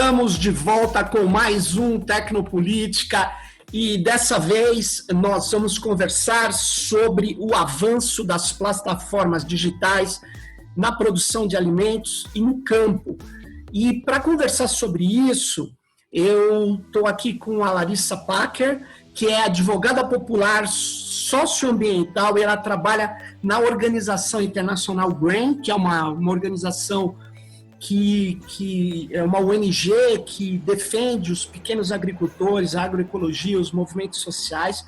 Estamos de volta com mais um Tecnopolítica e dessa vez nós vamos conversar sobre o avanço das plataformas digitais na produção de alimentos e no campo. E para conversar sobre isso, eu estou aqui com a Larissa Packer, que é advogada popular socioambiental, e ela trabalha na Organização Internacional GRAIN, que é uma organização que é uma ONG que defende os pequenos agricultores, a agroecologia, os movimentos sociais.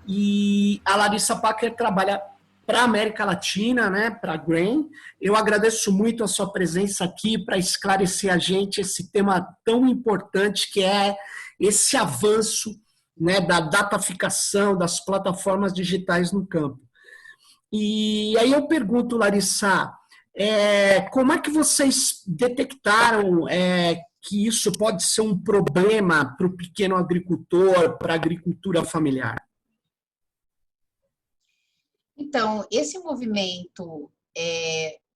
E a Larissa Packer trabalha para a América Latina, né, para a GRAIN. Eu agradeço muito a sua presença aqui para esclarecer a gente esse tema tão importante que é esse avanço, né, da dataficação das plataformas digitais no campo. E aí eu pergunto, Larissa, como é que vocês detectaram que isso pode ser um problema para o pequeno agricultor, para a agricultura familiar? Então, esse movimento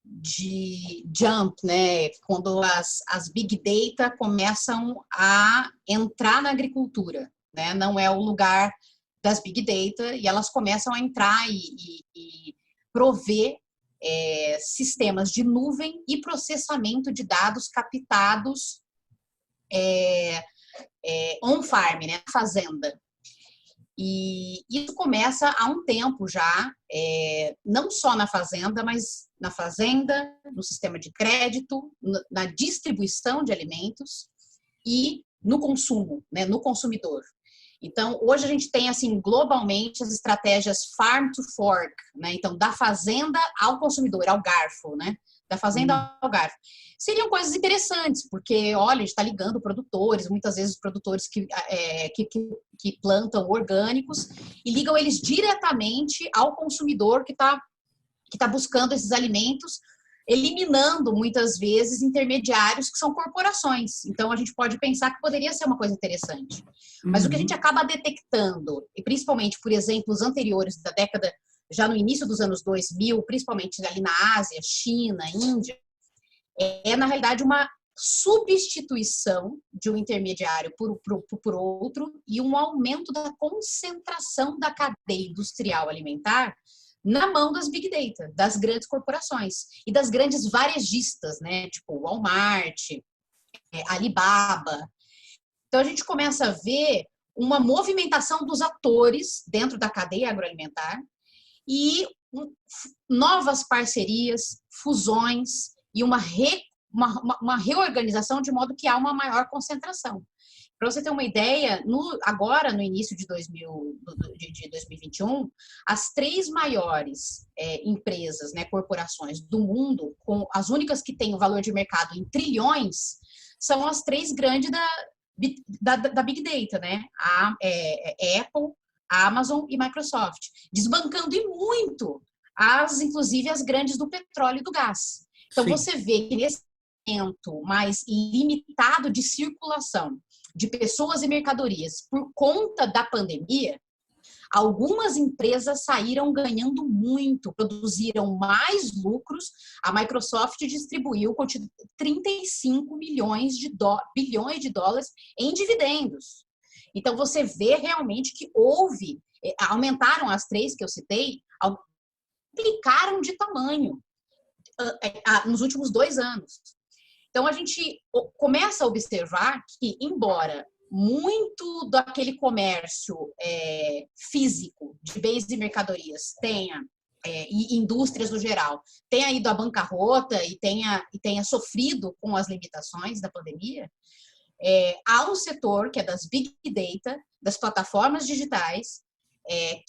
de jump, né, quando as big data começam a entrar na agricultura, né, não é o lugar das big data, e elas começam a entrar e prover sistemas de nuvem e processamento de dados captados on-farm, né, na fazenda. E isso começa há um tempo já, não só na fazenda, mas na fazenda, no sistema de crédito, na distribuição de alimentos e no consumo, né, no consumidor. Então, hoje a gente tem, assim, globalmente as estratégias farm to fork, né? Então, da fazenda ao consumidor, ao garfo, né? Da fazenda ao garfo. Seriam coisas interessantes, porque, olha, a gente está ligando produtores, muitas vezes os produtores que plantam orgânicos, e ligam eles diretamente ao consumidor que tá buscando esses alimentos, eliminando, muitas vezes, intermediários que são corporações. Então, a gente pode pensar que poderia ser uma coisa interessante. Mas o que a gente acaba detectando, e principalmente por exemplos anteriores da década, já no início dos anos 2000, principalmente ali na Ásia, China, Índia, na realidade, uma substituição de um intermediário por outro e um aumento da concentração da cadeia industrial alimentar na mão das big data, das grandes corporações e das grandes varejistas, né? Tipo Walmart, Alibaba. Então a gente começa a ver uma movimentação dos atores dentro da cadeia agroalimentar e novas parcerias, fusões e uma reorganização de modo que há uma maior concentração. Para você ter uma ideia, agora no início de 2021, as 3 maiores empresas, né, corporações do mundo, as únicas que têm o valor de mercado em trilhões, são as 3 grandes da Big Data, né? A Apple, a Amazon e Microsoft, desbancando e muito, inclusive as grandes do petróleo e do gás. Então, sim, você vê que nesse momento mais limitado de circulação de pessoas e mercadorias por conta da pandemia, algumas empresas saíram ganhando muito, produziram mais lucros. A Microsoft distribuiu 35 bilhões de dólares em dividendos. Então, você vê realmente que aumentaram as 3 que eu citei, duplicaram de tamanho nos últimos 2 anos. Então, a gente começa a observar que, embora muito daquele comércio físico de bens e mercadorias e indústrias no geral, tenha ido à bancarrota e tenha sofrido com as limitações da pandemia, há um setor que é das big data, das plataformas digitais,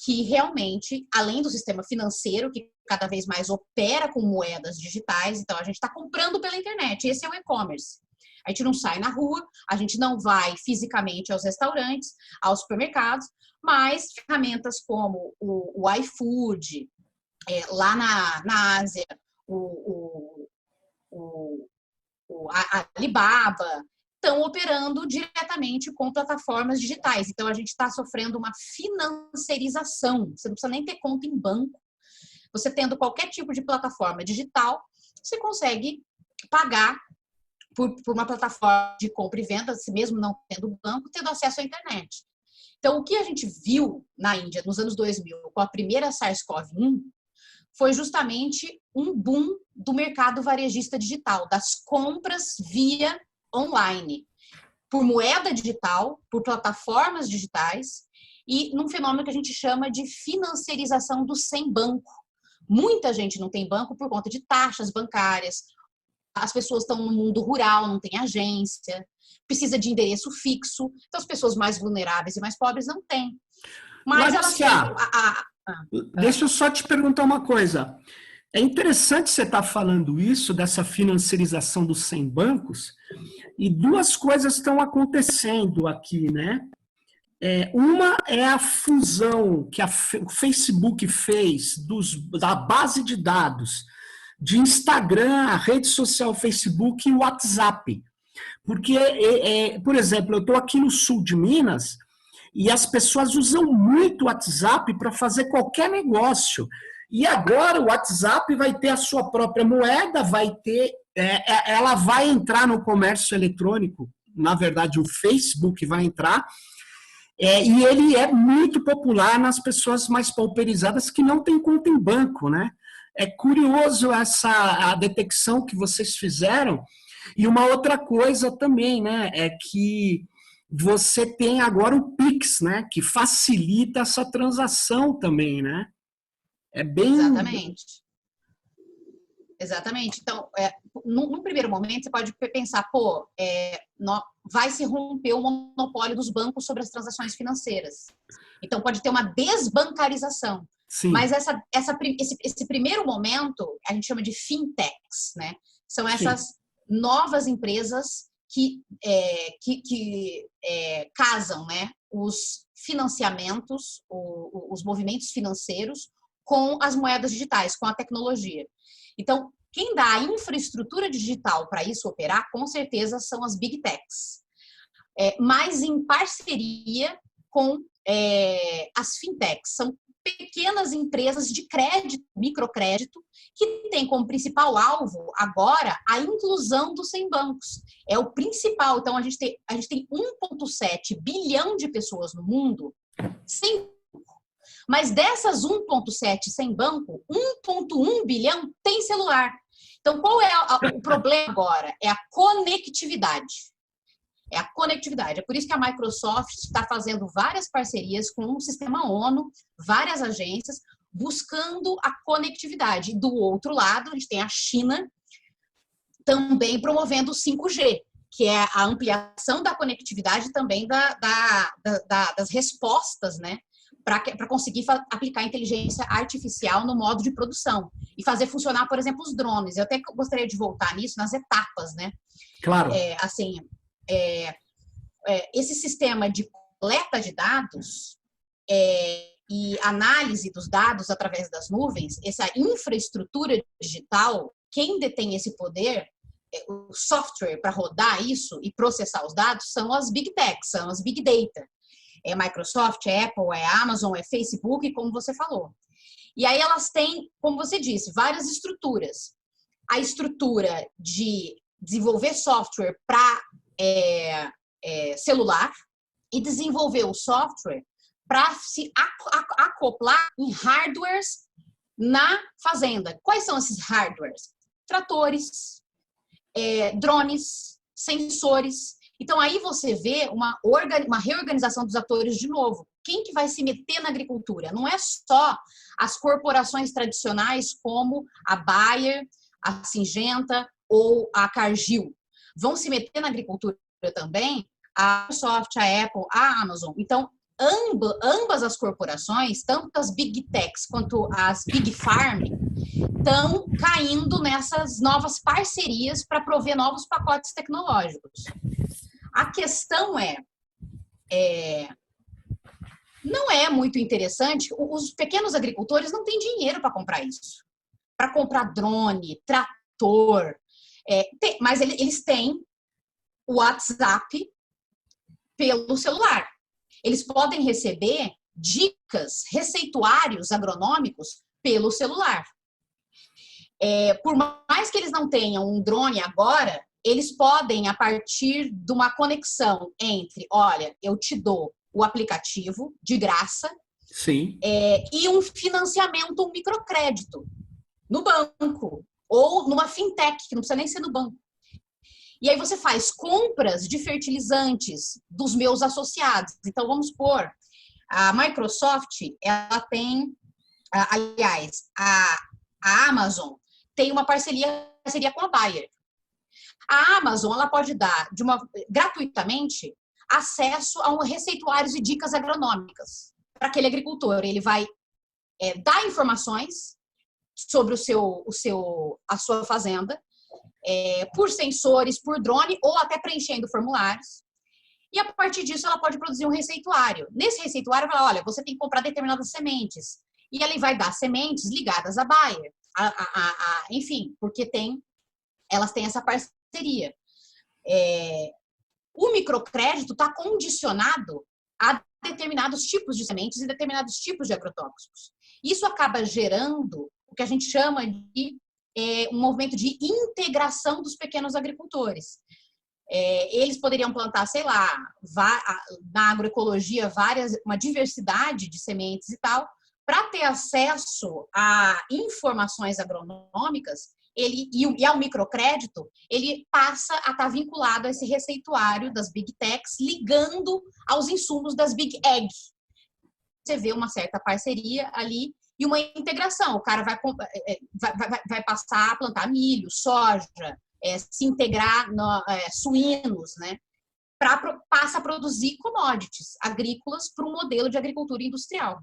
que realmente, além do sistema financeiro, que cada vez mais opera com moedas digitais, então a gente está comprando pela internet, esse é o e-commerce. A gente não sai na rua, a gente não vai fisicamente aos restaurantes, aos supermercados, mas ferramentas como o iFood, lá na Ásia, a Alibaba, estão operando diretamente com plataformas digitais. Então, a gente está sofrendo uma financiarização. Você não precisa nem ter conta em banco. Você tendo qualquer tipo de plataforma digital, você consegue pagar por uma plataforma de compra e venda, mesmo não tendo banco, tendo acesso à internet. Então, o que a gente viu na Índia nos anos 2000, com a primeira SARS-CoV-1, foi justamente um boom do mercado varejista digital, das compras via online, por moeda digital, por plataformas digitais e num fenômeno que a gente chama de financiarização do sem banco. Muita gente não tem banco por conta de taxas bancárias, as pessoas estão no mundo rural, não tem agência, precisa de endereço fixo, então as pessoas mais vulneráveis e mais pobres não têm. Mas elas têm... Deixa eu só te perguntar uma coisa. É interessante você estar falando isso, dessa financiarização dos 100 bancos, e duas coisas estão acontecendo aqui, né? Uma é a fusão que o Facebook fez da base de dados de Instagram, a rede social Facebook e WhatsApp. Porque, por exemplo, eu estou aqui no sul de Minas e as pessoas usam muito o WhatsApp para fazer qualquer negócio. E agora o WhatsApp vai ter a sua própria moeda, ela vai entrar no comércio eletrônico. Na verdade, o Facebook vai entrar. E ele é muito popular nas pessoas mais pauperizadas que não têm conta em banco, né? É curioso a detecção que vocês fizeram. E uma outra coisa também, né? É que você tem agora o Pix, né? Que facilita essa transação também, né? É bem... Exatamente. Então, num primeiro momento, você pode pensar, vai se romper o monopólio dos bancos sobre as transações financeiras. Então, pode ter uma desbancarização. Sim. Mas esse primeiro momento, a gente chama de fintechs, né? São essas novas empresas que casam, né, os financiamentos, os movimentos financeiros com as moedas digitais, com a tecnologia. Então, quem dá a infraestrutura digital para isso operar, com certeza, são as Big Techs. Mas em parceria com as fintechs. São pequenas empresas de crédito, microcrédito, que têm como principal alvo, agora, a inclusão dos 100 bancos. É o principal. Então, a gente tem 1,7 bilhão de pessoas no mundo sem banco. Mas dessas 1,7 sem banco, 1,1 bilhão tem celular. Então, qual é o problema agora? É a conectividade. É a conectividade. É por isso que a Microsoft está fazendo várias parcerias com o sistema ONU, várias agências, buscando a conectividade. Do outro lado, a gente tem a China também promovendo o 5G, que é a ampliação da conectividade também das respostas, né? Para conseguir aplicar inteligência artificial no modo de produção e fazer funcionar, por exemplo, os drones. Eu até gostaria de voltar nisso, nas etapas, né? Claro. Esse sistema de coleta de dados e análise dos dados através das nuvens, essa infraestrutura digital, quem detém esse poder, o software para rodar isso e processar os dados, são as Big Techs, são as Big Data. É Microsoft, é Apple, é Amazon, é Facebook, como você falou. E aí elas têm, como você disse, várias estruturas. A estrutura de desenvolver software para celular e desenvolver o software para se acoplar em hardwares na fazenda. Quais são esses hardwares? Tratores, drones, sensores. Então, aí você vê uma reorganização dos atores de novo. Quem que vai se meter na agricultura? Não é só as corporações tradicionais como a Bayer, a Syngenta ou a Cargill. Vão se meter na agricultura também a Microsoft, a Apple, a Amazon. Então, ambas as corporações, tanto as Big Techs quanto as Big Farm, estão caindo nessas novas parcerias para prover novos pacotes tecnológicos. A questão não é muito interessante, os pequenos agricultores não têm dinheiro para comprar isso, para comprar drone, trator, mas eles têm o WhatsApp pelo celular. Eles podem receber dicas, receituários agronômicos pelo celular. Por mais que eles não tenham um drone agora, eles podem, a partir de uma conexão entre, olha, eu te dou o aplicativo de graça, Sim. E um financiamento, um microcrédito no banco ou numa fintech, que não precisa nem ser no banco. E aí você faz compras de fertilizantes dos meus associados. Então, vamos supor, a Microsoft, ela tem, aliás, a Amazon tem uma parceria com a Bayer. A Amazon, ela pode dar gratuitamente acesso a receituários e dicas agronômicas para aquele agricultor. Ele vai dar informações sobre a sua fazenda, por sensores, por drone, ou até preenchendo formulários. E a partir disso, ela pode produzir um receituário. Nesse receituário, ela fala, olha, você tem que comprar determinadas sementes. E ele vai dar sementes ligadas à Bayer. Enfim, porque elas têm essa parceria. O microcrédito está condicionado a determinados tipos de sementes e determinados tipos de agrotóxicos. Isso acaba gerando o que a gente chama de um movimento de integração dos pequenos agricultores. Eles poderiam plantar, sei lá, na agroecologia, uma diversidade de sementes e tal, para ter acesso a informações agronômicas. E ao microcrédito, ele passa a estar vinculado a esse receituário das Big Techs, ligando aos insumos das Big Ag. Você vê uma certa parceria ali e uma integração. O cara vai passar a plantar milho, soja, se integrar suínos, né? Passa a produzir commodities agrícolas para um modelo de agricultura industrial.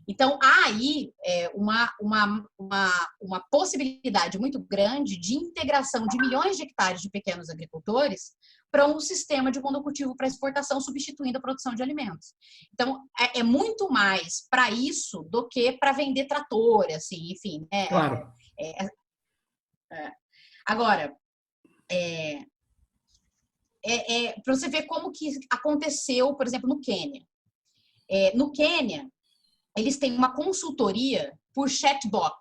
Então, há aí uma possibilidade muito grande de integração de milhões de hectares de pequenos agricultores para um sistema de monocultivo para exportação, substituindo a produção de alimentos. Então, é muito mais para isso do que para vender trator, assim, enfim. Claro. Agora, para você ver como que aconteceu, por exemplo, no Quênia. No Quênia, eles têm uma consultoria por chatbot,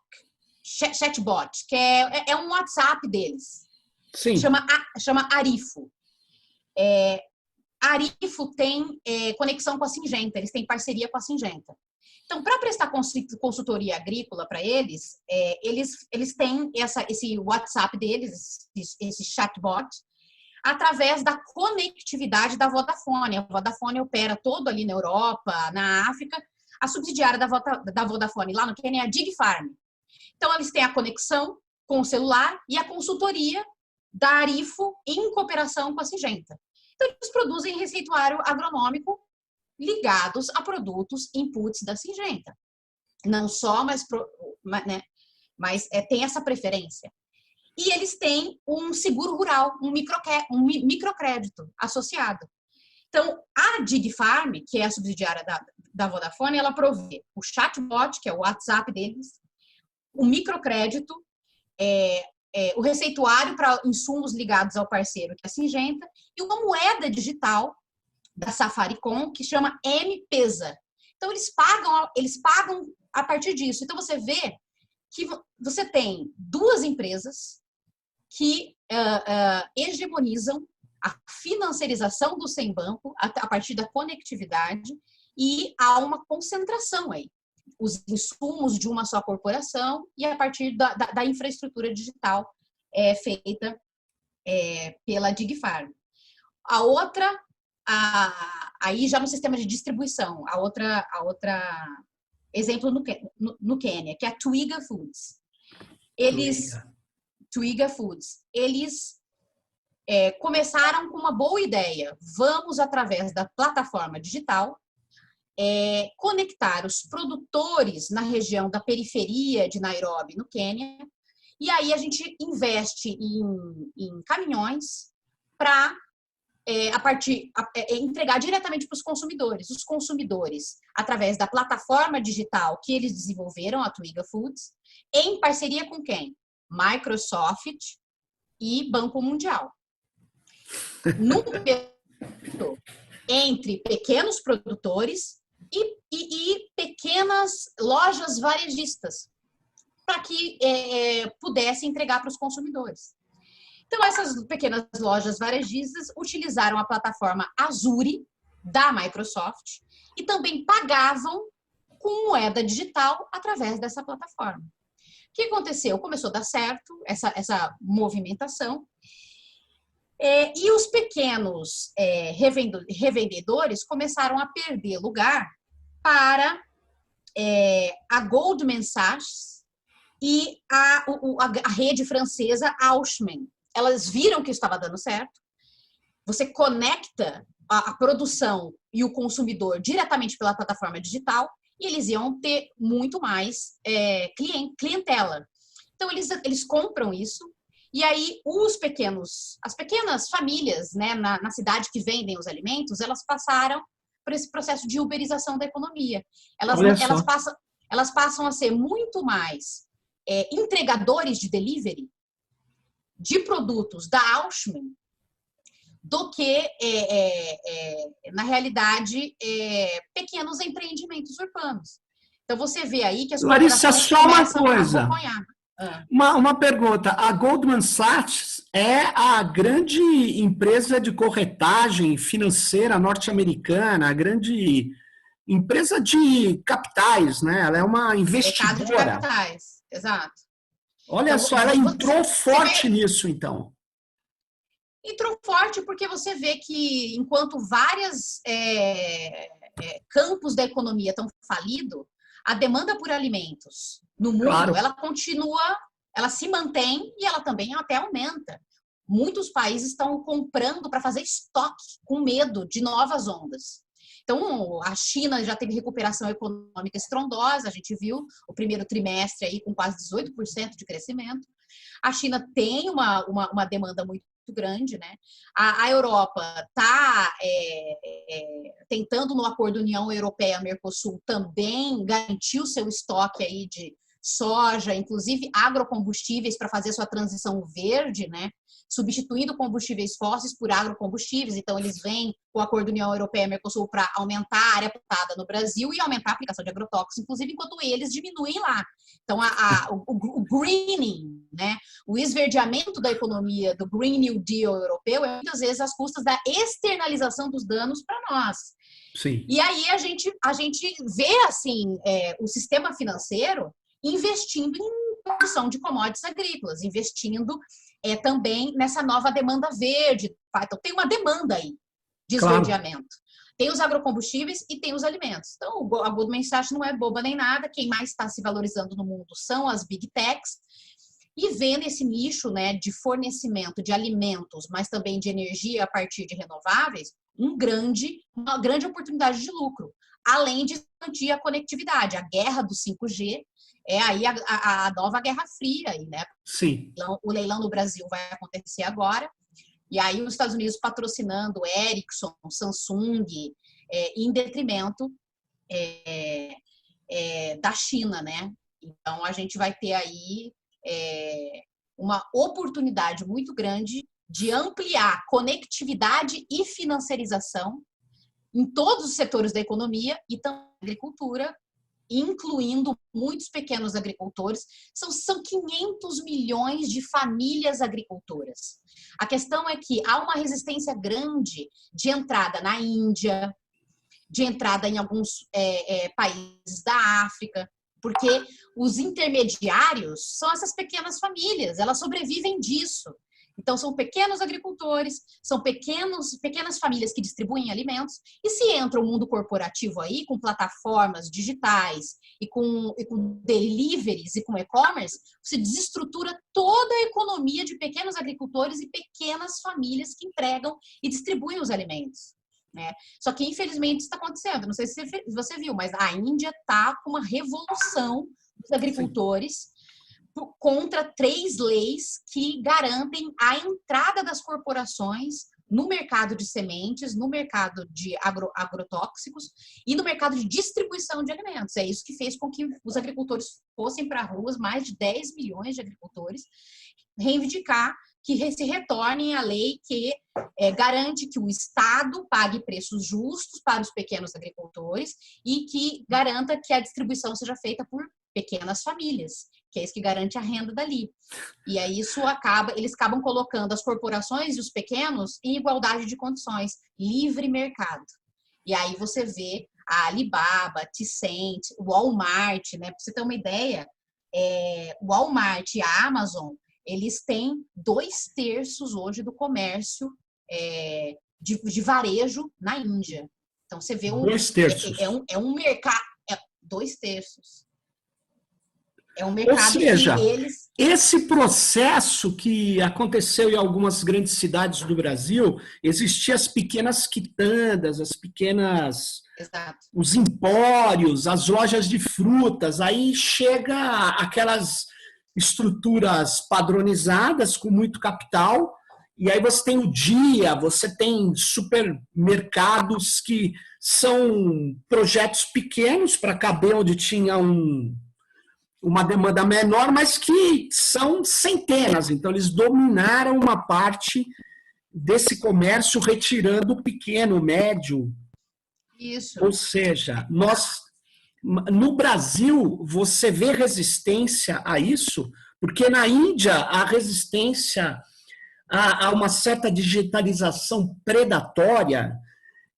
que é um WhatsApp deles. Sim. Chama Arifo. Arifo tem conexão com a Syngenta, eles têm parceria com a Syngenta. Então, para prestar consultoria agrícola para eles, eles têm esse WhatsApp deles, esse chatbot, através da conectividade da Vodafone. A Vodafone opera todo ali na Europa, na África. A subsidiária da Vodafone lá no Quênia é a DigFarm. Então, eles têm a conexão com o celular e a consultoria da Arifo em cooperação com a Syngenta. Então, eles produzem receituário agronômico ligados a produtos, inputs da Syngenta. Não só, mas tem essa preferência. E eles têm um seguro rural, um microcrédito associado. Então, a DigFarm, que é a subsidiária da Vodafone, ela provê o chatbot, que é o WhatsApp deles, o microcrédito, o receituário para insumos ligados ao parceiro, que é a Syngenta, e uma moeda digital da Safaricom, que chama M-Pesa. Então, eles pagam a partir disso. Então, você vê que você tem duas empresas que hegemonizam a financiarização do sem banco a partir da conectividade, e há uma concentração aí. Os insumos de uma só corporação e a partir da infraestrutura digital feita pela DigFarm. A outra, aí já no sistema de distribuição, a outra exemplo no Quênia, que é a Twiga Foods. Twiga Foods. Eles começaram com uma boa ideia. Vamos, através da plataforma digital, conectar os produtores na região da periferia de Nairobi, no Quênia, e aí a gente investe em caminhões para entregar diretamente para os consumidores. Os consumidores, através da plataforma digital que eles desenvolveram, a Twiga Foods, em parceria com quem? Microsoft e Banco Mundial. Entre pequenos produtores e pequenas lojas varejistas, para que pudesse entregar para os consumidores. Então, essas pequenas lojas varejistas utilizaram a plataforma Azure da Microsoft e também pagavam com moeda digital através dessa plataforma. O que aconteceu? Começou a dar certo essa movimentação e os pequenos revendedores começaram a perder lugar para a Goldman Sachs e a rede francesa Auchan. Elas viram que estava dando certo. Você conecta a produção e o consumidor diretamente pela plataforma digital e eles iam ter muito mais clientela. Então, eles compram isso e aí as pequenas famílias, né, na cidade que vendem os alimentos, elas passaram por esse processo de uberização da economia. Elas passam a ser muito mais entregadores de delivery de produtos da Auchan do que, na realidade, pequenos empreendimentos urbanos. Então, você vê aí que as Larissa, corporações só uma começam coisa. a acompanhar. Uma pergunta. A Goldman Sachs é a grande empresa de corretagem financeira norte-americana, a grande empresa de capitais, né? Ela é uma investidora. Mercado de capitais, exato. Olha Então, só, ela entrou forte vê, nisso, então. entrou forte porque você vê que enquanto vários campos da economia estão falidos, a demanda por alimentos no mundo, Claro. ela continua, ela se mantém e ela também até aumenta. Muitos países estão comprando para fazer estoque, com medo de novas ondas. Então, a China já teve recuperação econômica estrondosa, a gente viu o primeiro trimestre aí com quase 18% de crescimento. A China tem uma demanda muito grande, né? A Europa está tentando, no acordo União Europeia-Mercosul, também garantir o seu estoque aí de soja, inclusive agrocombustíveis, para fazer sua transição verde, né? Substituindo combustíveis fósseis por agrocombustíveis. Então, eles vêm com o acordo União Europeia-Mercosul para aumentar a área plantada no Brasil e aumentar a aplicação de agrotóxicos, inclusive enquanto eles diminuem lá. Então, o greening, né? O esverdeamento da economia do Green New Deal europeu é muitas vezes às custas da externalização dos danos para nós. Sim. E aí a gente vê assim o sistema financeiro investindo em produção de commodities agrícolas, investindo também nessa nova demanda verde. Então, tem uma demanda aí de esverdeamento. Claro. Tem os agrocombustíveis e tem os alimentos. Então, a Goldman Sachs não é boba nem nada. Quem mais está se valorizando no mundo são as big techs. E vê nesse nicho, né, de fornecimento de alimentos, mas também de energia a partir de renováveis, uma grande oportunidade de lucro. Além de garantir a conectividade. A guerra do 5G é aí a nova Guerra Fria, aí, né? Sim. O leilão no Brasil vai acontecer agora. E aí os Estados Unidos patrocinando Ericsson, Samsung, em detrimento da China, né? Então, a gente vai ter aí uma oportunidade muito grande de ampliar conectividade e financiarização em todos os setores da economia e também da agricultura, incluindo muitos pequenos agricultores. São 500 milhões de famílias agricultoras. A questão é que há uma resistência grande de entrada na Índia, de entrada em alguns países da África, porque os intermediários são essas pequenas famílias, elas sobrevivem disso. Então, são pequenos agricultores, são pequenas famílias que distribuem alimentos. E se entra o mundo corporativo aí, com plataformas digitais e com deliveries e com e-commerce, você desestrutura toda a economia de pequenos agricultores e pequenas famílias que entregam e distribuem os alimentos, né? Só que, infelizmente, isso está acontecendo. Não sei se você viu, mas a Índia está com uma revolução dos agricultores. Sim. Contra 3 leis que garantem a entrada das corporações no mercado de sementes, no mercado de agrotóxicos e no mercado de distribuição de alimentos. É isso que fez com que os agricultores fossem para as ruas, mais de 10 milhões de agricultores, reivindicar que se retornem à lei que garante que o Estado pague preços justos para os pequenos agricultores e que garanta que a distribuição seja feita por pequenas famílias, que é isso que garante a renda dali. E aí eles acabam colocando as corporações e os pequenos em igualdade de condições, livre mercado. E aí você vê a Alibaba, Tencent, o Walmart, né? Para você ter uma ideia, o Walmart e a Amazon, eles têm 2/3 hoje do comércio de varejo na Índia. Então você vê 2/3. É um mercado, 2/3. É um Ou mercado seja, que eles... esse processo que aconteceu em algumas grandes cidades do Brasil, existiam as pequenas quitandas, Exato. os empórios, as lojas de frutas, aí chega aquelas estruturas padronizadas com muito capital, e aí você tem o Dia, você tem supermercados que são projetos pequenos para caber onde tinha uma demanda menor, mas que são centenas. Então, eles dominaram uma parte desse comércio, retirando o pequeno, o médio. Isso. Ou seja, no Brasil, você vê resistência a isso, porque na Índia, a resistência a uma certa digitalização predatória,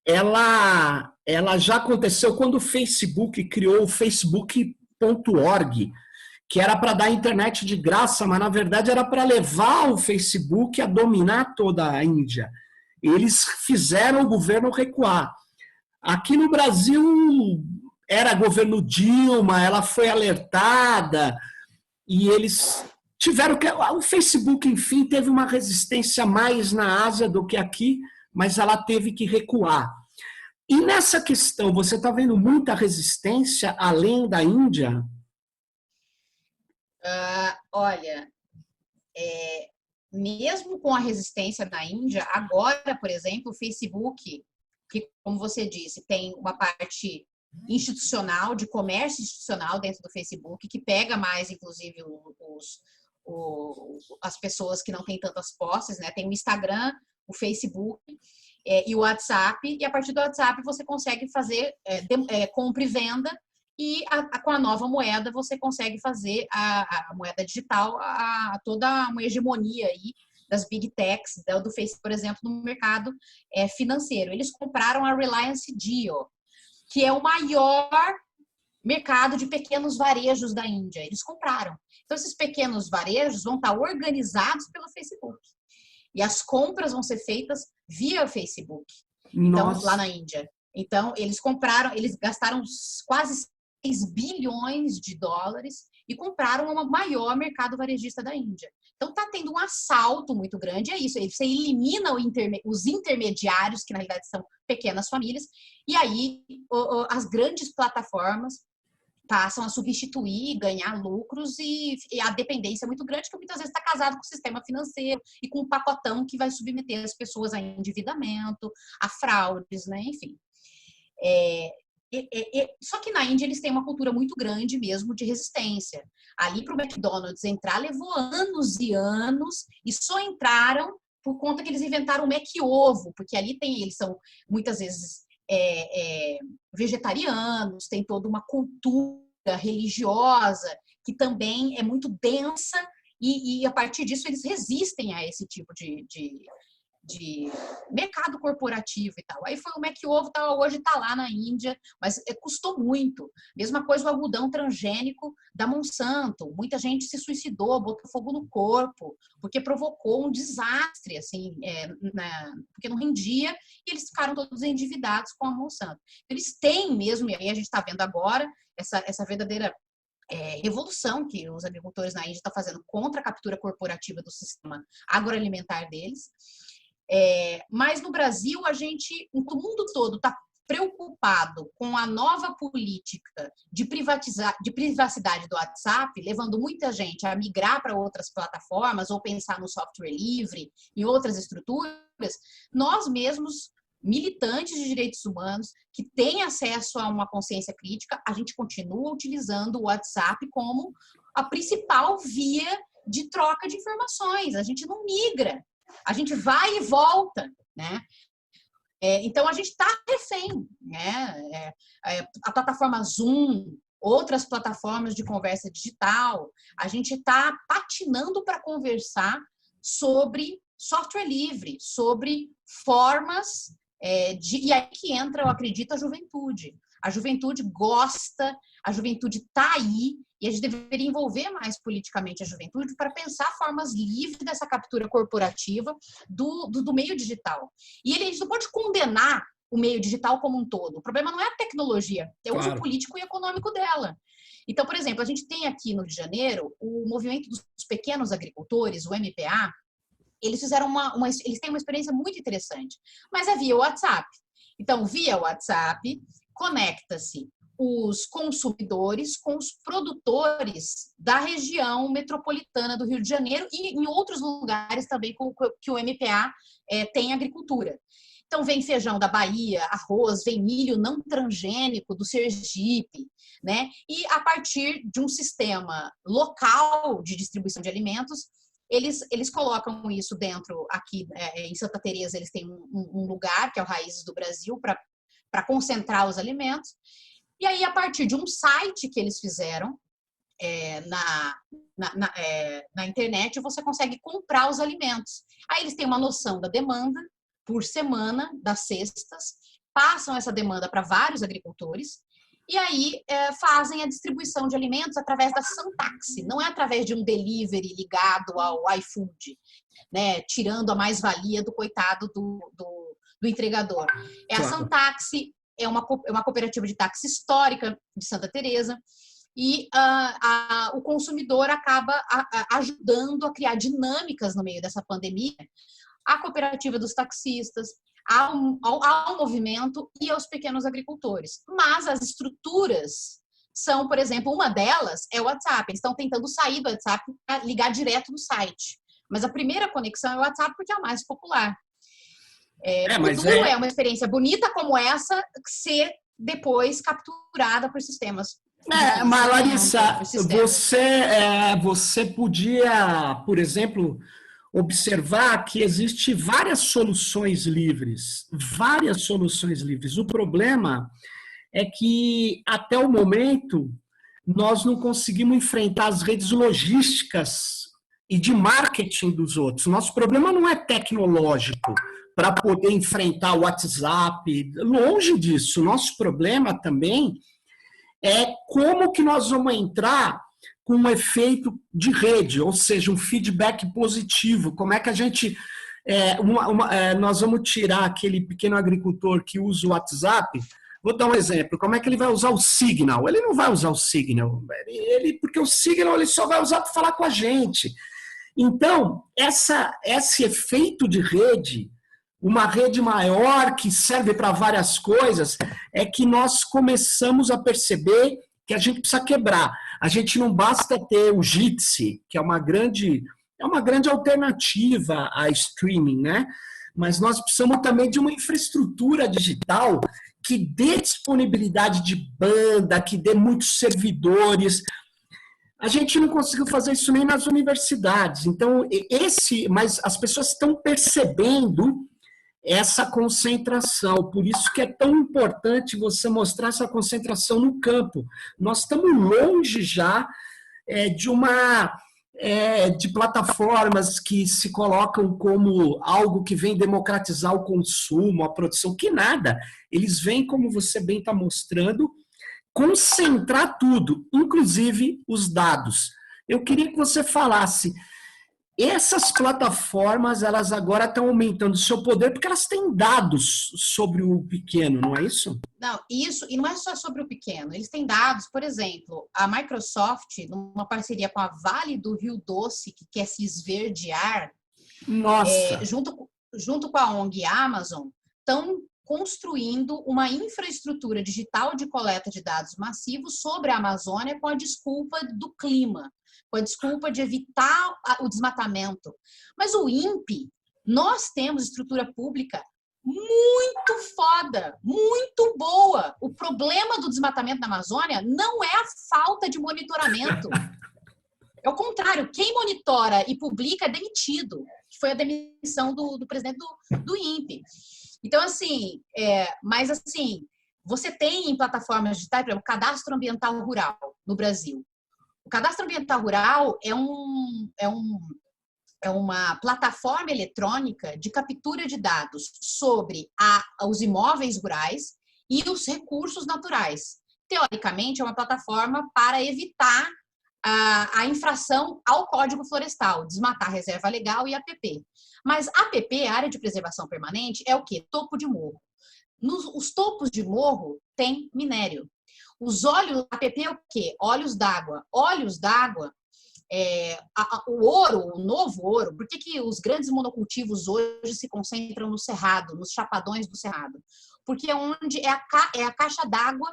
ela já aconteceu quando o Facebook criou o Facebook.org, que era para dar internet de graça, mas na verdade era para levar o Facebook a dominar toda a Índia. Eles fizeram o governo recuar. Aqui no Brasil era governo Dilma, ela foi alertada e eles tiveram que... O Facebook, enfim, teve uma resistência mais na Ásia do que aqui, mas ela teve que recuar. E nessa questão, você está vendo muita resistência além da Índia? Olha, mesmo com a resistência da Índia, agora, por exemplo, o Facebook, que, como você disse, tem uma parte institucional, de comércio institucional dentro do Facebook, que pega mais, inclusive, as pessoas que não têm tantas posses, né? Tem o Instagram, o Facebook e o WhatsApp, e a partir do WhatsApp você consegue fazer compra e venda, e com a nova moeda você consegue fazer a moeda digital, toda uma hegemonia aí das big techs, do Facebook, por exemplo, no mercado financeiro. Eles compraram a Reliance Jio, que é o maior mercado de pequenos varejos da Índia. Eles compraram. Então, esses pequenos varejos vão estar organizados pelo Facebook. E as compras vão ser feitas via Facebook. Então, lá na Índia. Então, eles gastaram quase 6 bilhões de dólares e compraram o maior mercado varejista da Índia. Então, está tendo um assalto muito grande, é isso. Você elimina os intermediários, que na realidade são pequenas famílias, e aí as grandes plataformas passam a substituir, ganhar lucros, e a dependência é muito grande, que muitas vezes está casado com o sistema financeiro e com um pacotão que vai submeter as pessoas a endividamento, a fraudes, né? Enfim. Só que na Índia eles têm uma cultura muito grande mesmo de resistência. Ali para o McDonald's entrar levou anos e anos, e só entraram por conta que eles inventaram o Mac-ovo, porque ali eles são muitas vezes vegetarianos, tem toda uma cultura religiosa que também é muito densa, e a partir disso eles resistem a esse tipo de mercado corporativo e tal. Aí foi o Mac-ovo, hoje está lá na Índia, mas custou muito. Mesma coisa o algodão transgênico da Monsanto. Muita gente se suicidou, botou fogo no corpo, porque provocou um desastre, assim, porque não rendia, e eles ficaram todos endividados com a Monsanto. Eles têm mesmo, e aí a gente está vendo agora essa verdadeira revolução que os agricultores na Índia estão fazendo contra a captura corporativa do sistema agroalimentar deles. Mas no Brasil, o mundo todo está preocupado com a nova política de privacidade do WhatsApp, levando muita gente a migrar para outras plataformas ou pensar no software livre, em outras estruturas. Nós mesmos, militantes de direitos humanos, que têm acesso a uma consciência crítica, a gente continua utilizando o WhatsApp como a principal via de troca de informações. A gente não migra. A gente vai e volta, né? Então, a gente está refém, né? A plataforma Zoom, outras plataformas de conversa digital. A gente está patinando para conversar sobre software livre, sobre formas e aí que entra, eu acredito, a juventude. A juventude gosta, a juventude está aí, e a gente deveria envolver mais politicamente a juventude para pensar formas livres dessa captura corporativa do meio digital. E a gente não pode condenar o meio digital como um todo. O problema não é a tecnologia, é o uso político e econômico dela. Então, por exemplo, a gente tem aqui no Rio de Janeiro o movimento dos pequenos agricultores, o MPA. Eles fizeram eles têm uma experiência muito interessante, mas é via WhatsApp. Então, via WhatsApp, conecta-se os consumidores com os produtores da região metropolitana do Rio de Janeiro e em outros lugares também que o MPA tem agricultura. Então, vem feijão da Bahia, arroz, vem milho não transgênico do Sergipe, né? E a partir de um sistema local de distribuição de alimentos, eles colocam isso dentro, aqui em Santa Teresa, eles têm um lugar, que é o Raízes do Brasil, para concentrar os alimentos. E aí, a partir de um site que eles fizeram na internet, você consegue comprar os alimentos. Aí eles têm uma noção da demanda por semana, das cestas, passam essa demanda para vários agricultores, e aí fazem a distribuição de alimentos através da Santaxi, não é através de um delivery ligado ao iFood, né, tirando a mais-valia do coitado do entregador. A Santaxi é uma cooperativa de táxi histórica de Santa Teresa, e o consumidor acaba ajudando a criar dinâmicas no meio dessa pandemia, a cooperativa dos taxistas, ao movimento e aos pequenos agricultores. Mas as estruturas são, por exemplo, uma delas é o WhatsApp. Eles estão tentando sair do WhatsApp para ligar direto no site. Mas a primeira conexão é o WhatsApp porque é a mais popular. Mas é uma experiência bonita como essa ser depois capturada por sistemas. Mas Larissa, você podia, por exemplo, observar que existe várias soluções livres. O problema é que, até o momento, nós não conseguimos enfrentar as redes logísticas e de marketing dos outros. Nosso problema não é tecnológico para poder enfrentar o WhatsApp. Longe disso. Nosso problema também é como que nós vamos entrar com um efeito de rede, ou seja, um feedback positivo. Como é que a gente... nós vamos tirar aquele pequeno agricultor que usa o WhatsApp. Vou dar um exemplo. Como é que ele vai usar o Signal? Ele não vai usar o Signal. Porque o Signal ele só vai usar para falar com a gente. Então, esse efeito de rede, uma rede maior que serve para várias coisas, é que nós começamos a perceber que a gente precisa quebrar. A gente não basta ter o Jitsi, que é uma grande alternativa a streaming, né? Mas nós precisamos também de uma infraestrutura digital que dê disponibilidade de banda, que dê muitos servidores. A gente não conseguiu fazer isso nem nas universidades. Então, mas as pessoas estão percebendo essa concentração. Por isso que é tão importante você mostrar essa concentração no campo. Nós estamos longe já de plataformas que se colocam como algo que vem democratizar o consumo, a produção, que nada. Eles vêm, como você bem está mostrando, concentrar tudo, inclusive os dados. Eu queria que você falasse, essas plataformas, elas agora estão aumentando o seu poder porque elas têm dados sobre o pequeno, não é isso? Não, isso, e não é só sobre o pequeno, eles têm dados, por exemplo, a Microsoft, numa parceria com a Vale do Rio Doce, que quer se esverdear, junto com a ONG Amazon, estão construindo uma infraestrutura digital de coleta de dados massivos sobre a Amazônia com a desculpa do clima, com a desculpa de evitar o desmatamento. Mas o INPE, nós temos estrutura pública muito foda, muito boa. O problema do desmatamento na Amazônia não é a falta de monitoramento. É o contrário, quem monitora e publica é demitido, que foi a demissão do presidente do INPE. Então, assim, mas assim, Você tem em plataformas digitais, por exemplo, o Cadastro Ambiental Rural no Brasil. O Cadastro Ambiental Rural é uma plataforma eletrônica de captura de dados sobre os imóveis rurais e os recursos naturais. Teoricamente, é uma plataforma para evitar a infração ao Código Florestal, desmatar reserva legal e APP. Mas APP, Área de Preservação Permanente, é o quê? Topo de morro. Os topos de morro tem minério. Os óleos, APP é o quê? Óleos d'água. Óleos d'água, o ouro, o novo ouro, por que os grandes monocultivos hoje se concentram no Cerrado, nos chapadões do Cerrado? Porque é onde é a caixa d'água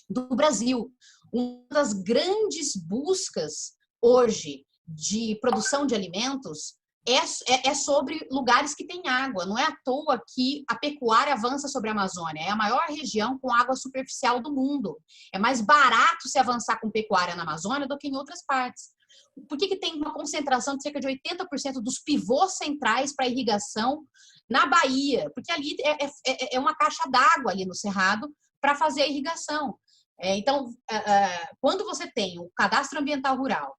do Brasil. Uma das grandes buscas hoje de produção de alimentos é sobre lugares que têm água. Não é à toa que a pecuária avança sobre a Amazônia. É a maior região com água superficial do mundo. É mais barato se avançar com pecuária na Amazônia do que em outras partes. Por que tem uma concentração de cerca de 80% dos pivôs centrais para irrigação na Bahia? Porque ali é uma caixa d'água ali no Cerrado para fazer a irrigação. Então, quando você tem o Cadastro Ambiental Rural,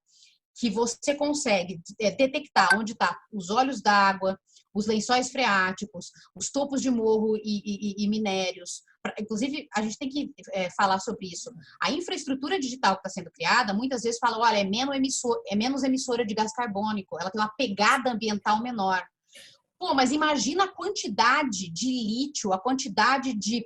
que você consegue detectar onde estão os olhos d'água, os lençóis freáticos, os topos de morro e minérios. Inclusive, a gente tem que falar sobre isso. A infraestrutura digital que está sendo criada, muitas vezes fala, olha, é menos emissora de gás carbônico, ela tem uma pegada ambiental menor. Pô, mas imagina a quantidade de lítio, a quantidade de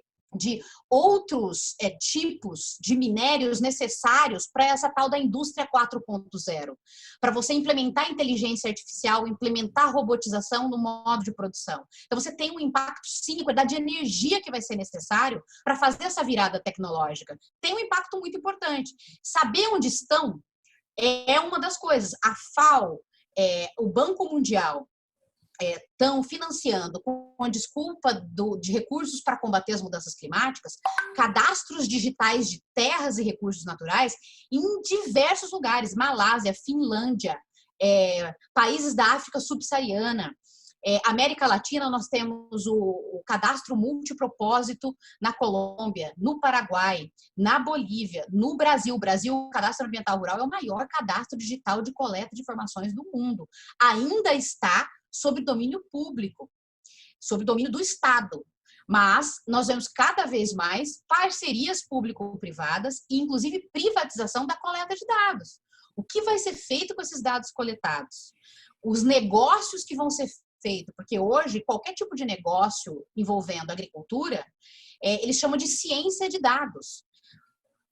outros tipos de minérios necessários para essa tal da indústria 4.0, para você implementar inteligência artificial, implementar robotização no modo de produção. Então, você tem um impacto, sim, a quantidade de energia que vai ser necessário para fazer essa virada tecnológica. Tem um impacto muito importante. Saber onde estão é uma das coisas. A FAO, o Banco Mundial, estão financiando, com a desculpa de recursos para combater as mudanças climáticas, cadastros digitais de terras e recursos naturais em diversos lugares, Malásia, Finlândia, países da África subsaariana, América Latina, nós temos o cadastro multipropósito na Colômbia, no Paraguai, na Bolívia, no Brasil. O Brasil, o Cadastro Ambiental Rural é o maior cadastro digital de coleta de informações do mundo. Ainda está sob domínio público, sob domínio do Estado. Mas nós vemos cada vez mais parcerias público-privadas e, inclusive, privatização da coleta de dados. O que vai ser feito com esses dados coletados? Os negócios que vão ser feitos, porque hoje qualquer tipo de negócio envolvendo agricultura, eles chamam de ciência de dados.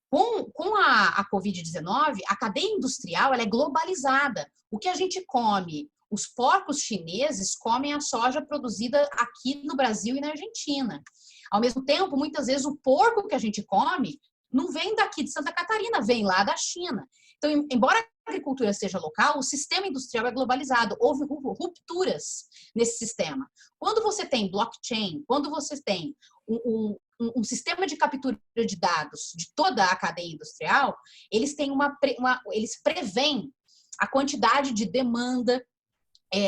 Com a Covid-19, a cadeia industrial ela é globalizada. O que a gente come, os porcos chineses comem a soja produzida aqui no Brasil e na Argentina. Ao mesmo tempo, muitas vezes o porco que a gente come não vem daqui de Santa Catarina, vem lá da China. Então, embora a agricultura seja local, o sistema industrial é globalizado. Houve rupturas nesse sistema. Quando você tem blockchain, quando você tem um sistema de captura de dados de toda a cadeia industrial, eles têm eles preveem a quantidade de demanda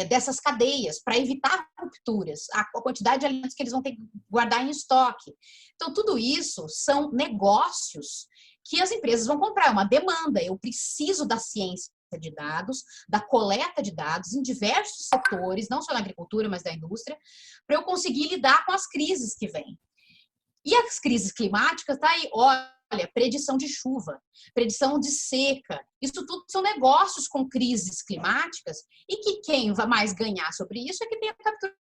dessas cadeias para evitar rupturas, a quantidade de alimentos que eles vão ter que guardar em estoque. Então, tudo isso são negócios que as empresas vão comprar, é uma demanda. Eu preciso da ciência de dados, da coleta de dados em diversos setores, não só na agricultura, mas da indústria, para eu conseguir lidar com as crises que vêm. E as crises climáticas, tá aí, olha, predição de chuva, predição de seca, isso tudo são negócios com crises climáticas e que quem vai mais ganhar sobre isso é que tem a captura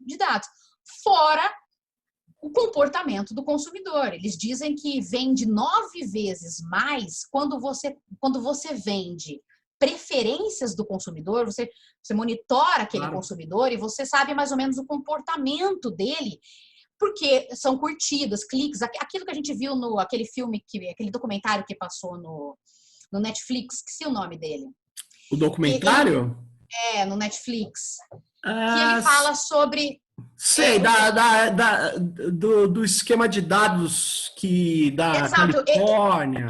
de dados. Fora o comportamento do consumidor. Eles dizem que vende 9 vezes mais quando você vende preferências do consumidor, você monitora aquele consumidor e você sabe mais ou menos o comportamento dele, porque são curtidas, cliques, aquilo que a gente viu no aquele filme, aquele documentário que passou no Netflix, esqueci o nome dele. O documentário? No Netflix. Que ele fala sobre... Sei, do esquema de dados da Califórnia.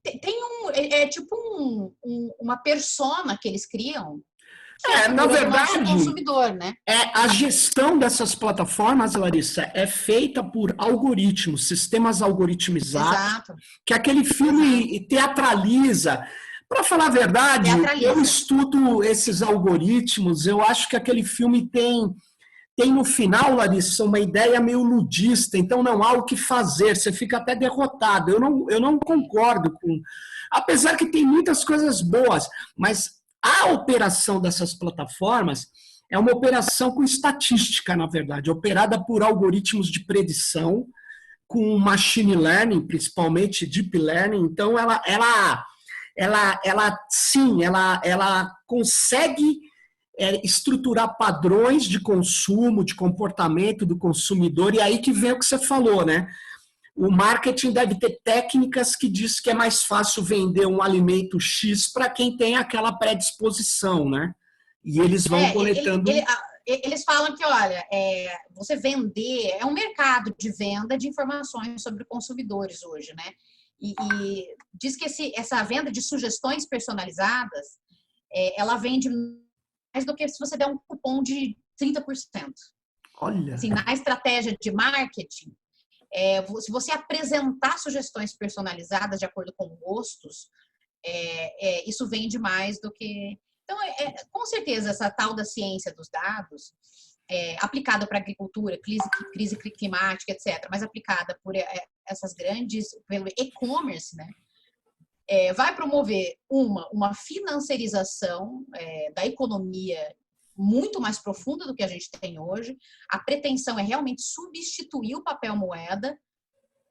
Tem tipo uma persona que eles criam. Na o nosso verdade, consumidor, né? a gestão dessas plataformas, Larissa, é feita por algoritmos, sistemas algoritmizados, Exato, que aquele filme teatraliza. Para falar a verdade, eu teatraliza. estudo esses algoritmos, eu acho que aquele filme tem no final, Larissa, uma ideia meio ludista, então não há o que fazer, você fica até derrotado. Eu não concordo com. Apesar que tem muitas coisas boas, mas a operação dessas plataformas é uma operação com estatística, na verdade, operada por algoritmos de predição, com machine learning, principalmente deep learning. Então, ela consegue estruturar padrões de consumo, de comportamento do consumidor, e aí que vem o que você falou, né? O marketing deve ter técnicas que diz que é mais fácil vender um alimento X para quem tem aquela predisposição, né? E eles vão coletando. Eles falam que, olha, você vender é um mercado de venda de informações sobre consumidores hoje, né? E diz que essa venda de sugestões personalizadas, ela vende mais do que se você der um cupom de 30%. Olha. Assim, na estratégia de marketing, se você apresentar sugestões personalizadas de acordo com gostos, isso vende mais do que... Então, com certeza, essa tal da ciência dos dados, aplicada para a agricultura, crise climática, etc., mas aplicada por essas grandes, pelo e-commerce, né? Vai promover uma financiarização da economia muito mais profunda do que a gente tem hoje. A pretensão é realmente substituir o papel moeda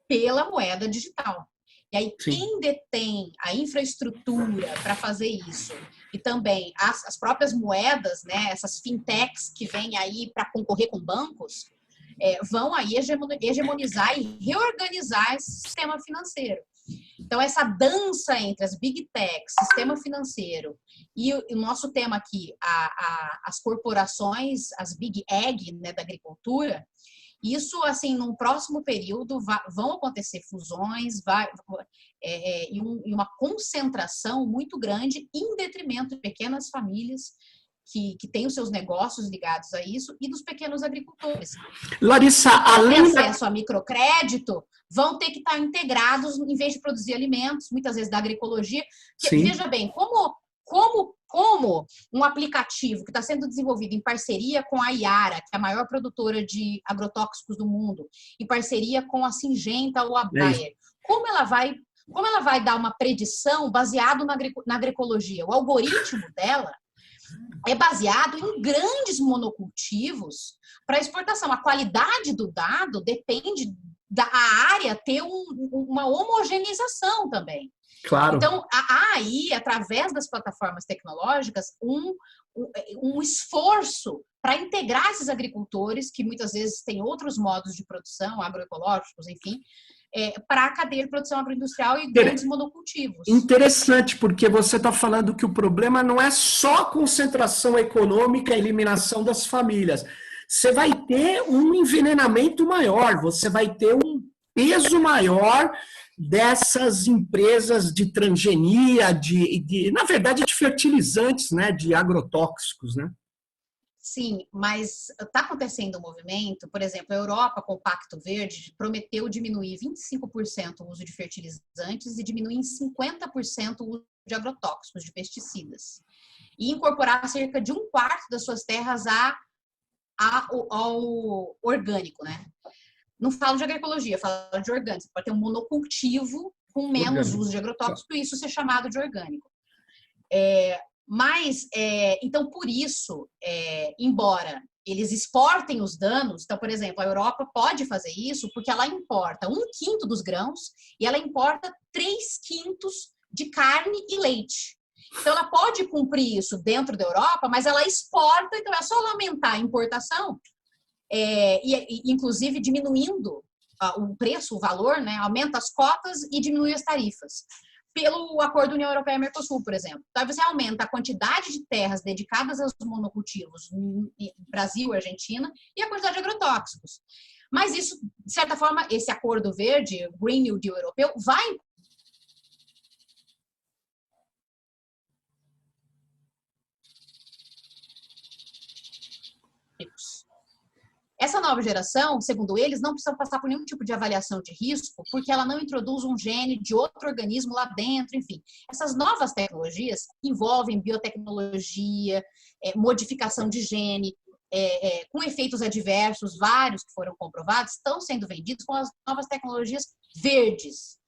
pela moeda digital. E aí, Sim. quem detém a infraestrutura para fazer isso, e também as próprias moedas, né, essas fintechs que vêm aí para concorrer com bancos, vão aí hegemonizar e reorganizar esse sistema financeiro. Então, essa dança entre as big techs, sistema financeiro, e o nosso tema aqui, as corporações, as big ag, né, da agricultura, isso, assim, num próximo período vão acontecer fusões e uma concentração muito grande em detrimento de pequenas famílias que têm os seus negócios ligados a isso e dos pequenos agricultores. Larissa, além de acesso a microcrédito, vão ter que estar integrados em vez de produzir alimentos, muitas vezes da agroecologia. Veja bem, como um aplicativo que está sendo desenvolvido em parceria com a Yara, que é a maior produtora de agrotóxicos do mundo, em parceria com a Syngenta ou a Bayer, como ela vai dar uma predição baseado na agroecologia? O algoritmo dela é baseado em grandes monocultivos para exportação. A qualidade do dado depende da área ter uma homogeneização também. Claro. Então, há aí, através das plataformas tecnológicas, um esforço para integrar esses agricultores, que muitas vezes têm outros modos de produção, agroecológicos, enfim, para a cadeia de produção agroindustrial e grandes monocultivos. Interessante, porque você está falando que o problema não é só a concentração econômica, a eliminação das famílias. Você vai ter um envenenamento maior, você vai ter um peso maior dessas empresas de transgenia, na verdade, de fertilizantes, né, de agrotóxicos, né? Sim, mas está acontecendo um movimento, por exemplo, a Europa, com o Pacto Verde, prometeu diminuir 25% o uso de fertilizantes e diminuir em 50% o uso de agrotóxicos, de pesticidas. E incorporar cerca de 1/4 das suas terras ao orgânico, né? Não falo de agroecologia, falo de orgânico. Você pode ter um monocultivo com menos uso de agrotóxico e isso ser chamado de orgânico. Então, por isso, embora eles exportem os danos, então, por exemplo, a Europa pode fazer isso porque ela importa 1/5 dos grãos e ela importa 3/5 de carne e leite. Então, ela pode cumprir isso dentro da Europa, mas ela exporta, então é só ela aumentar a importação, inclusive diminuindo o preço, o valor, né? Aumenta as cotas e diminui as tarifas. Pelo acordo União Europeia-Mercosul, por exemplo. Então, você aumenta a quantidade de terras dedicadas aos monocultivos no Brasil, Argentina, e a quantidade de agrotóxicos. Mas isso, de certa forma, esse acordo verde, o Green New Deal europeu, vai... Essa nova geração, segundo eles, não precisa passar por nenhum tipo de avaliação de risco, porque ela não introduz um gene de outro organismo lá dentro, enfim. Essas novas tecnologias envolvem biotecnologia, modificação de gene, com efeitos adversos, vários que foram comprovados, estão sendo vendidos com as novas tecnologias verdes.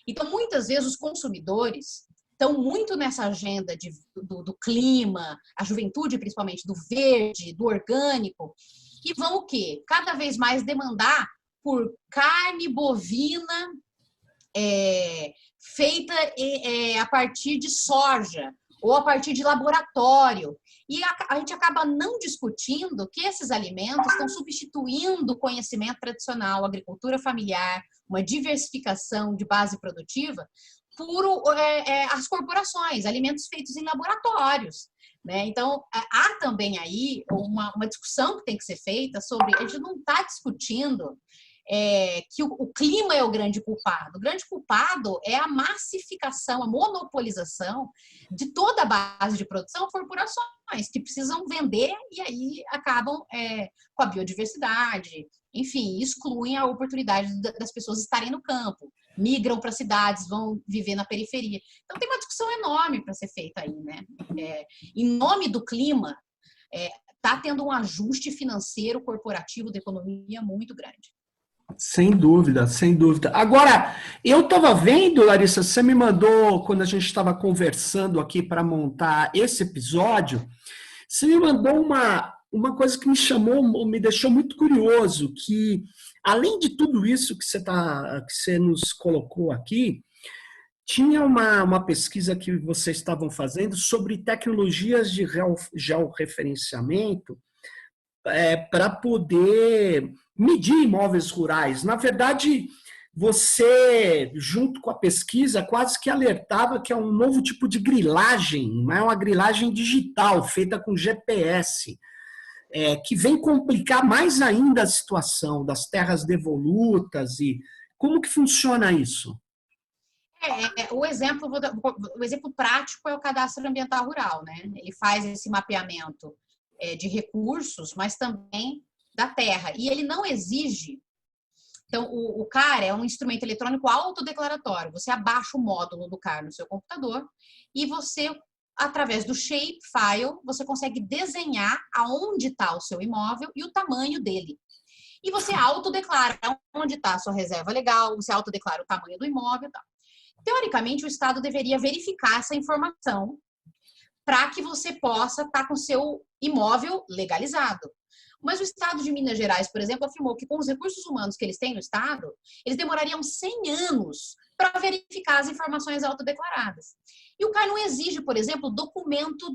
Então, muitas vezes, os consumidores estão muito nessa agenda do clima, a juventude, principalmente, do verde, do orgânico, e vão o quê? Cada vez mais demandar por carne bovina feita a partir de soja ou a partir de laboratório. E a gente acaba não discutindo que esses alimentos estão substituindo o conhecimento tradicional, agricultura familiar, uma diversificação de base produtiva, por as corporações, alimentos feitos em laboratórios. Né? Então, há também aí uma discussão que tem que ser feita sobre... A gente não está discutindo que o clima é o grande culpado. O grande culpado é a massificação, a monopolização de toda a base de produção, corporações que precisam vender e aí acabam com a biodiversidade, enfim, excluem a oportunidade das pessoas estarem no campo, migram para cidades, vão viver na periferia. Então tem uma discussão enorme para ser feita aí, né? Em nome do clima, está tendo um ajuste financeiro corporativo da economia muito grande. Sem dúvida, sem dúvida. Agora, eu estava vendo, Larissa, você me mandou, quando a gente estava conversando aqui para montar esse episódio, você me mandou uma coisa que me deixou muito curioso, que além de tudo isso que você nos colocou aqui, tinha uma pesquisa que vocês estavam fazendo sobre tecnologias de georreferenciamento para poder medir imóveis rurais. Na verdade, você, junto com a pesquisa, quase que alertava que é um novo tipo de grilagem, não é uma grilagem digital, feita com GPS, que vem complicar mais ainda a situação das terras devolutas. E como que funciona isso? O exemplo prático é o cadastro ambiental rural, né? Ele faz esse mapeamento de recursos, mas também da terra. E ele não exige... Então, o CAR é um instrumento eletrônico autodeclaratório. Você abaixa o módulo do CAR no seu computador e você, através do shapefile, você consegue desenhar aonde está o seu imóvel e o tamanho dele. E você autodeclara onde está a sua reserva legal, você autodeclara o tamanho do imóvel e tal. Teoricamente, o Estado deveria verificar essa informação para que você possa estar com o seu imóvel legalizado. Mas o Estado de Minas Gerais, por exemplo, afirmou que com os recursos humanos que eles têm no Estado, eles demorariam 100 anos para verificar as informações autodeclaradas. E o CAR não exige, por exemplo, documento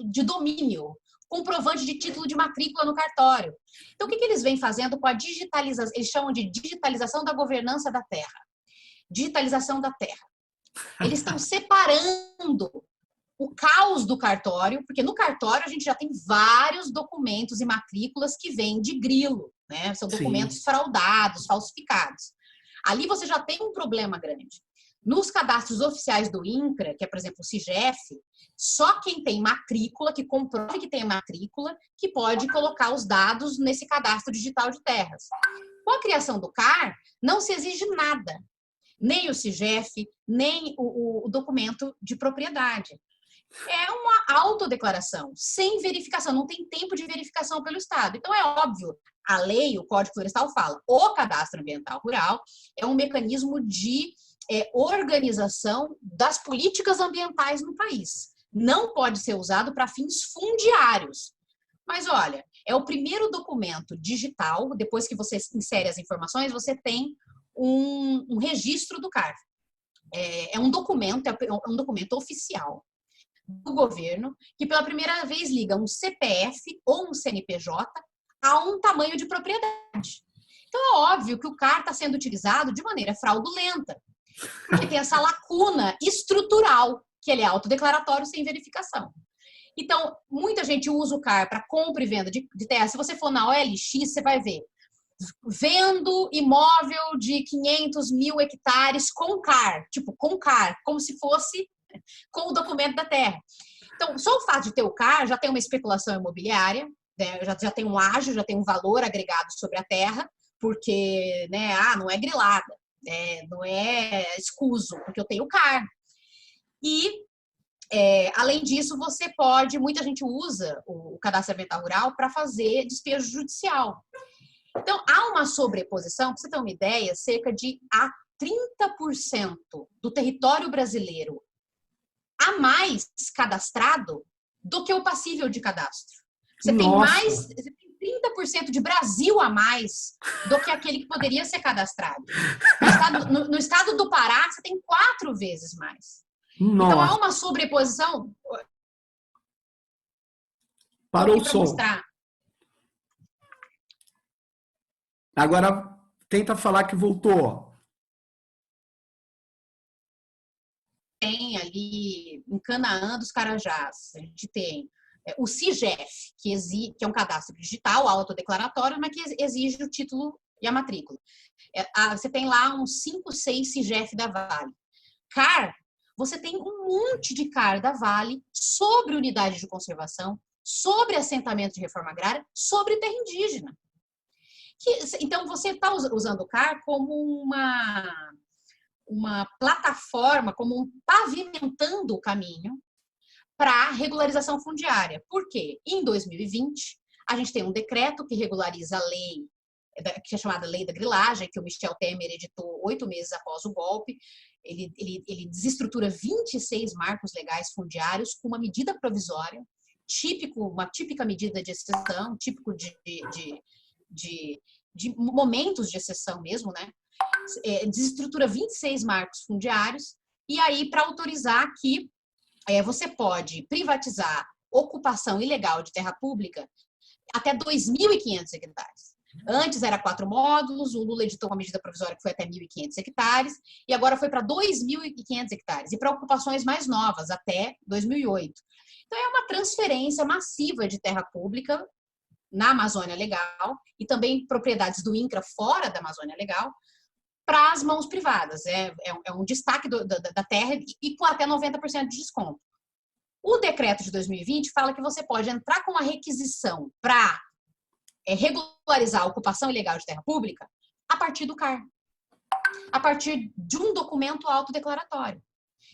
de domínio, comprovante de título de matrícula no cartório. Então, o que eles vêm fazendo com a digitalização? Eles chamam de digitalização da governança da terra. Digitalização da terra. Eles estão separando o caos do cartório, porque no cartório a gente já tem vários documentos e matrículas que vêm de grilo, né? São documentos fraudados, falsificados. Ali você já tem um problema grande. Nos cadastros oficiais do INCRA, que é, por exemplo, o CIGEF, só quem tem matrícula, que comprove que tem matrícula, que pode colocar os dados nesse cadastro digital de terras. Com a criação do CAR, não se exige nada, nem o CIGEF, nem o documento de propriedade. É uma autodeclaração, sem verificação, não tem tempo de verificação pelo Estado. Então, é óbvio, a lei, o Código Florestal fala, o cadastro ambiental rural é um mecanismo de organização das políticas ambientais no país. Não pode ser usado para fins fundiários. Mas, olha, é o primeiro documento digital, depois que você insere as informações, você tem um registro do CAR. É um documento oficial do governo, que pela primeira vez liga um CPF ou um CNPJ a um tamanho de propriedade. Então é óbvio que o CAR está sendo utilizado de maneira fraudulenta, porque tem essa lacuna estrutural, que ele é autodeclaratório sem verificação. Então, muita gente usa o CAR para compra e venda de terra. Se você for na OLX, você vai ver vendo imóvel de 500 mil hectares com CAR, tipo com CAR, como se fosse com o documento da terra. Então, só o fato de ter o CAR já tem uma especulação imobiliária, né, já tem um ágio, já tem um valor agregado sobre a terra, porque, né, não é grilada, não é escuso, porque eu tenho CAR. E, além disso, muita gente usa o cadastro ambiental rural para fazer despejo judicial. Então, há uma sobreposição, para você ter uma ideia, cerca de 30% do território brasileiro a mais cadastrado do que o passível de cadastro. Você tem 30% de Brasil a mais do que aquele que poderia ser cadastrado. No estado do Pará, você tem 4 vezes mais. Nossa. Então, há uma sobreposição. Parou o som. Mostrar. Agora, tenta falar que voltou. Tem ali, em Canaã dos Carajás, a gente tem o CIGEF, que é um cadastro digital, autodeclaratório, mas que exige o título e a matrícula. Você tem lá uns 5, 6 CIGEF da Vale. CAR, você tem um monte de CAR da Vale sobre unidade de conservação, sobre assentamento de reforma agrária, sobre terra indígena. Então, você está usando o CAR como uma plataforma, como pavimentando o caminho para a regularização fundiária. Por quê? Em 2020, a gente tem um decreto que regulariza a lei, que é chamada Lei da Grilagem, que o Michel Temer editou 8 meses após o golpe. Ele desestrutura 26 marcos legais fundiários com uma medida provisória, uma típica medida de exceção, típico de momentos de exceção mesmo, né? Desestrutura 26 marcos fundiários, e aí para autorizar que você pode privatizar ocupação ilegal de terra pública até 2.500 hectares. Antes era 4 módulos, o Lula editou uma medida provisória que foi até 1.500 hectares, e agora foi para 2.500 hectares, e para ocupações mais novas, até 2008. Então é uma transferência massiva de terra pública na Amazônia Legal, e também propriedades do INCRA fora da Amazônia Legal, para as mãos privadas. É um destaque da terra e com até 90% de desconto. O decreto de 2020 fala que você pode entrar com a requisição para regularizar a ocupação ilegal de terra pública a partir do CAR, a partir de um documento autodeclaratório.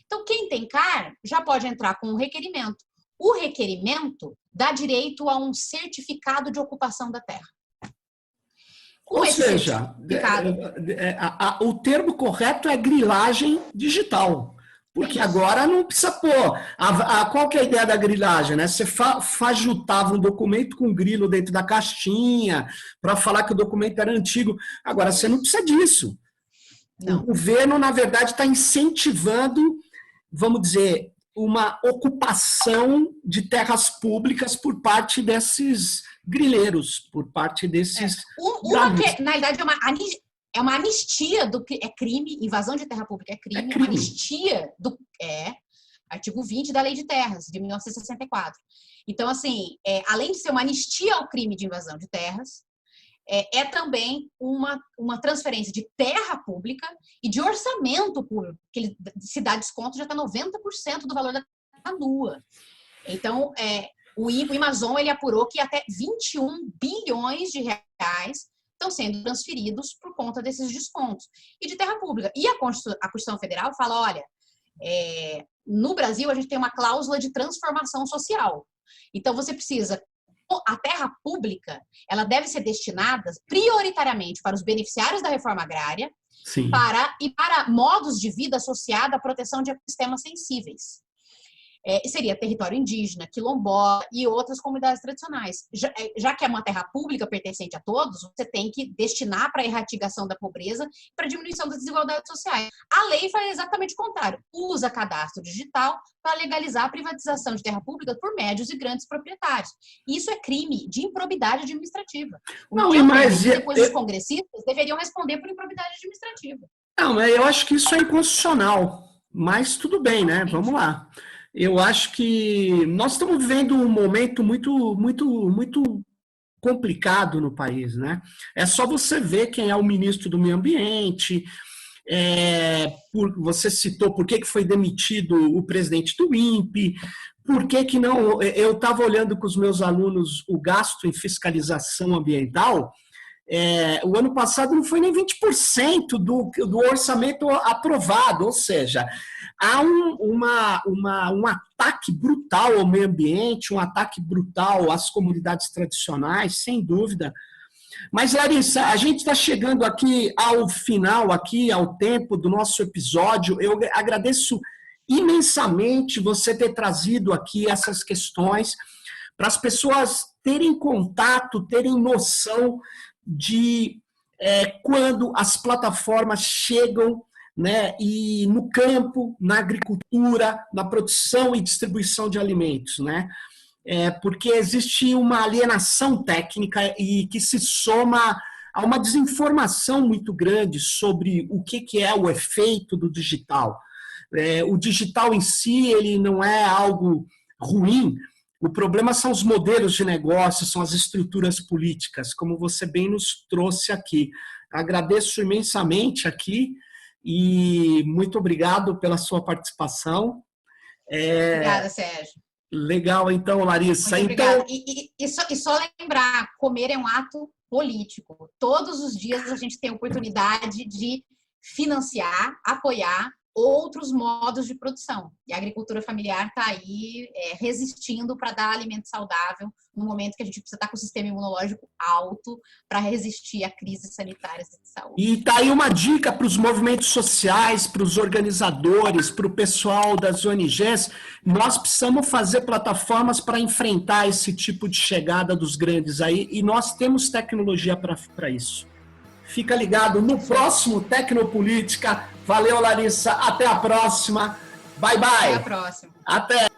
Então, quem tem CAR já pode entrar com um requerimento. O requerimento dá direito a um certificado de ocupação da terra. Ou seja, o termo correto é grilagem digital. Porque agora não precisa pôr. Qual que é a ideia da grilagem? Né? Você fajutava um documento com grilo dentro da caixinha para falar que o documento era antigo. Agora, você não precisa disso. Não. O governo, na verdade, está incentivando, vamos dizer, uma ocupação de terras públicas por parte desses grileiros, por parte desses... na verdade, é uma anistia do que é crime, invasão de terra pública é crime. Uma anistia artigo 20 da Lei de Terras, de 1964. Então, assim, além de ser uma anistia ao crime de invasão de terras, é também uma transferência de terra pública e de orçamento público, que ele se dá desconto, já está 90% do valor da terra nua. Então, o Amazon, ele apurou que até 21 bilhões de reais estão sendo transferidos por conta desses descontos. E de terra pública. E a Constituição Federal fala, olha, no Brasil a gente tem uma cláusula de transformação social. Então, você precisa... A terra pública, ela deve ser destinada prioritariamente para os beneficiários da reforma agrária. Sim. Para modos de vida associados à proteção de ecossistemas sensíveis. Seria território indígena, quilombola e outras comunidades tradicionais. Já que é uma terra pública pertencente a todos, você tem que destinar para a erradicação da pobreza e para a diminuição das desigualdades sociais. A lei faz exatamente o contrário. Usa cadastro digital para legalizar a privatização de terra pública por médios e grandes proprietários. Isso é crime de improbidade administrativa. Depois os congressistas deveriam responder por improbidade administrativa. Não, mas eu acho que isso é inconstitucional. Mas tudo bem, né? Vamos lá. Eu acho que nós estamos vivendo um momento muito, muito, muito complicado no país, né? É só você ver quem é o ministro do Meio Ambiente. Você citou por que foi demitido o presidente do INPE, por que não... Eu estava olhando com os meus alunos o gasto em fiscalização ambiental, o ano passado não foi nem 20% do orçamento aprovado, ou seja, há um ataque brutal ao meio ambiente, um ataque brutal às comunidades tradicionais, sem dúvida. Mas, Larissa, a gente está chegando aqui ao final, aqui ao tempo do nosso episódio. Eu agradeço imensamente você ter trazido aqui essas questões para as pessoas terem contato, terem noção de quando as plataformas chegam, né, e no campo, na agricultura, na produção e distribuição de alimentos, né? Porque existe uma alienação técnica e que se soma a uma desinformação muito grande sobre o que é o efeito do digital. O digital em si, ele não é algo ruim. O problema são os modelos de negócio, são as estruturas políticas, como você bem nos trouxe aqui. Agradeço imensamente aqui e muito obrigado pela sua participação. Obrigada, Sérgio. Legal, então, Larissa. Muito obrigada. E só lembrar, comer é um ato político. Todos os dias a gente tem a oportunidade de financiar, apoiar outros modos de produção. E a agricultura familiar está aí resistindo para dar alimento saudável no momento que a gente precisa estar com o sistema imunológico alto para resistir a crises sanitárias de saúde. E está aí uma dica para os movimentos sociais, para os organizadores, para o pessoal das ONGs. Nós precisamos fazer plataformas para enfrentar esse tipo de chegada dos grandes aí, e nós temos tecnologia para isso. Fica ligado no próximo Tecnopolítica. Valeu, Larissa. Até a próxima. Bye, bye. Até a próxima. Até.